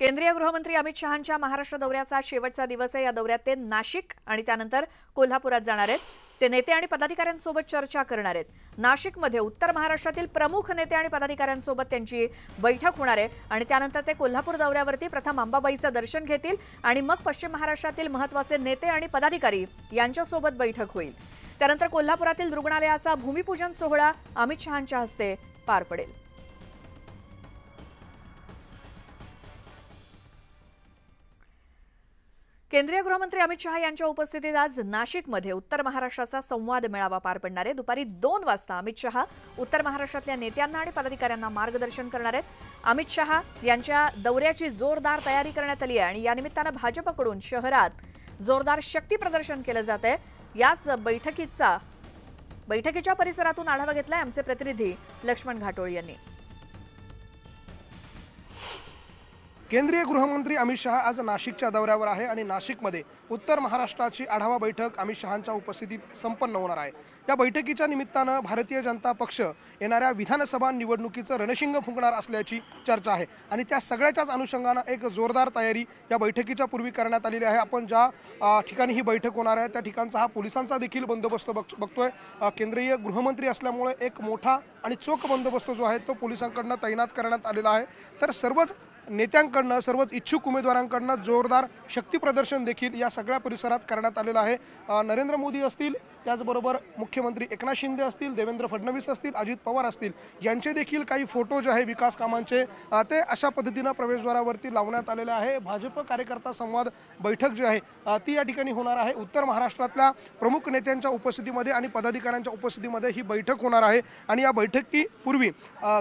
केंद्रीय गृहमंत्री अमित शहांच्या महाराष्ट्र दौऱ्याचा शेवटचा दिवस आहे। या दौऱ्यात ते नाशिक आणि त्यानंतर कोल्हापुरात जाणार आहेत। ते नेते आणि पदाधिकाऱ्यांसोबत चर्चा करणार आहेत। नाशिकमध्ये उत्तर महाराष्ट्रातील प्रमुख नेते आणि पदाधिकाऱ्यांसोबत त्यांची बैठक होणार आहे आणि त्यानंतर ते कोल्हापूर दौऱ्यावरती प्रथम अंबाबाईचं दर्शन घेतील आणि मग पश्चिम महाराष्ट्रातील महत्त्वाचे नेते आणि पदाधिकारी यांच्यासोबत बैठक होईल। त्यानंतर कोल्हापुरातील रुग्णालयाचा भूमिपूजन सोहळा अमित शहांच्या हस्ते पार पडेल। केंद्रीय गृहमंत्री अमित शहा यांच्या उपस्थितीत आज नाशिकमध्ये उत्तर महाराष्ट्राचा संवाद मेळावा पार पडणार आहे। दुपारी 2 वाजता अमित शहा उत्तर महाराष्ट्रातल्या नेत्यांना आणि पदाधिकाऱ्यांना मार्गदर्शन करणार आहेत। अमित शहा यांच्या दौऱ्याची जोरदार तयारी करण्यात आली आहे आणि या निमित्तानं भाजपकडून शहरात जोरदार शक्ती प्रदर्शन केलं जात आहे। याच बैठकीच्या परिसरातून आढावा घेतलाय आमचे प्रतिनिधी लक्ष्मण घाटोळे यांनी। केंद्रीय गृहमंत्री अमित शहा आज नाशिकच्या दौऱ्यावर आहे आणि नाशिकमध्ये उत्तर महाराष्ट्राची आढावा बैठक अमित शहांच्या उपस्थितीत संपन्न होणार आहे। या बैठकीच्या निमित्तानं भारतीय जनता पक्ष येणाऱ्या विधानसभा निवडणुकीचं रणशिंग फुंकणार असल्याची चर्चा आहे आणि त्या सगळ्याच्याच अनुषंगानं एक जोरदार तयारी या बैठकीच्या पूर्वी करण्यात आलेली आहे। आपण ज्या ठिकाणी ही बैठक होणार आहे त्या ठिकाणचा हा पोलिसांचा देखील बंदोबस्त बघतोय। केंद्रीय गृहमंत्री असल्यामुळे एक मोठा आणि चोख बंदोबस्त जो आहे तो पोलिसांकडून तैनात करण्यात आलेला आहे। तर सर्वच नेत्यांकडून सर्वच इच्छुक उमेदवारांकडून जोरदार शक्ती प्रदर्शन देखील या सगळ्या परिसरात करण्यात आलेलं आहे। नरेंद्र मोदी असतील, त्याचबरोबर मुख्यमंत्री एकनाथ शिंदे असतील, देवेंद्र फडणवीस असतील, अजित पवार असतील, यांचे देखील काही फोटो जे आहे विकास कामांचे ते अशा पद्धतीनं प्रवेशद्वारावरती लावण्यात आलेले आहे। भाजप कार्यकर्ता संवाद बैठक जी आहे ती या ठिकाणी होणार आहे। उत्तर महाराष्ट्रातल्या प्रमुख नेत्यांच्या उपस्थितीमध्ये आणि पदाधिकाऱ्यांच्या उपस्थितीमध्ये ही बैठक होणार आहे आणि या बैठकीपूर्वी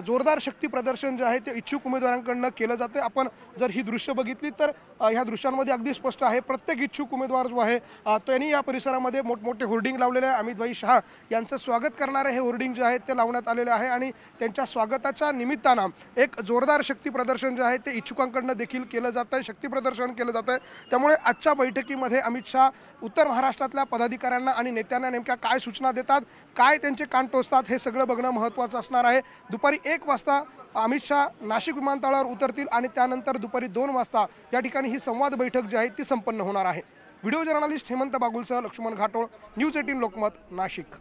जोरदार शक्ती प्रदर्शन जे आहे ते इच्छुक उमेदवारांकडून केलं जाते। आपण जर ही दृश्य बघितली तर ह्या दृश्यांमध्ये अगदी स्पष्ट आहे प्रत्येक इच्छुक उमेदवार जो आहे त्यांनी या परिसरामध्ये मोठमोठे होर्डिंग लावलेले आहे। अमित भाई शहा यांचं स्वागत करणारे हे होर्डिंग जे आहेत ते लावण्यात आलेले आहे आणि त्यांच्या स्वागताच्या निमित्तानं एक जोरदार शक्ती प्रदर्शन जे आहे ते इच्छुकांकडून देखील केलं जात आहे, शक्ती प्रदर्शन केलं जात आहे। त्यामुळे आजच्या बैठकीमध्ये अमित शहा उत्तर महाराष्ट्रातल्या पदाधिकाऱ्यांना आणि नेत्यांना नेमक्या काय सूचना देतात, काय त्यांचे कान टोचतात हे सगळं बघणं महत्त्वाचं असणार आहे। दुपारी 1 वाजता अमित शहा नाशिक विमानतळावर उतरतील आणि त्यानंतर दुपारी 2 वाजता या ठिकाणी ही संवाद बैठक जी आहे ती संपन्न होणार आहे। व्हिडिओ जर्नलिस्ट हेमंत बागुलसह लक्ष्मण घाटोळ, न्यूज 18 लोकमत, नाशिक।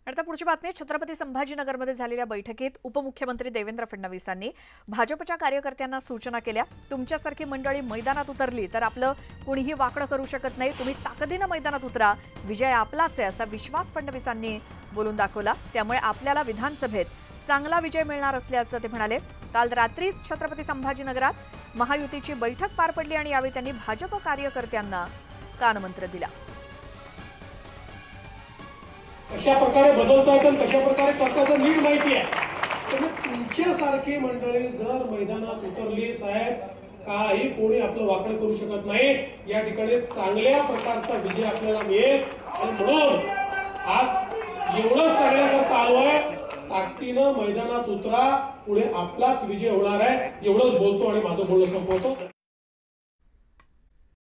आता पुढची बातमी छत्रपती संभाजीनगरमध्ये झालेल्या बैठकीत उपमुख्यमंत्री देवेंद्र फडणवीसांनी भाजपच्या कार्यकर्त्यांना सूचना केल्या। तुमच्यासारखी मंडळी मैदानात उतरली तर आपलं कुणीही वाकडं करू शकत नाही। तुम्ही ताकदीनं मैदानात उतरा, विजय आपलाच आहे असा विश्वास फडणवीसांनी बोलून दाखवला। त्यामुळे आपल्याला विधानसभेत चांगला विजय मिळणार असल्याचं ते म्हणाले। काल रात्री छत्रपती संभाजीनगरात महायुतीची बैठक पार पडली आणि यावेळी त्यांनी भाजप कार्यकर्त्यांना कानमंत्र दिला। कशा प्रकारे बदलता येतं, कशा प्रकारे करता नीट माहिती आहे। तर तुमच्यासारखी मंडळी जर मैदानात उतरली साहेब, काही कोणी आपलं वाकडं करू शकत नाही। या ठिकाणी चांगल्या प्रकारचा विजय आपल्याला मिळेल आणि म्हणून आज एवढं सगळ्यांना आलो आहे, ताकदीनं मैदानात उतरा, पुढे आपलाच विजय होणार आहे। एवढंच बोलतो आणि माझं बोलणं संपवतो।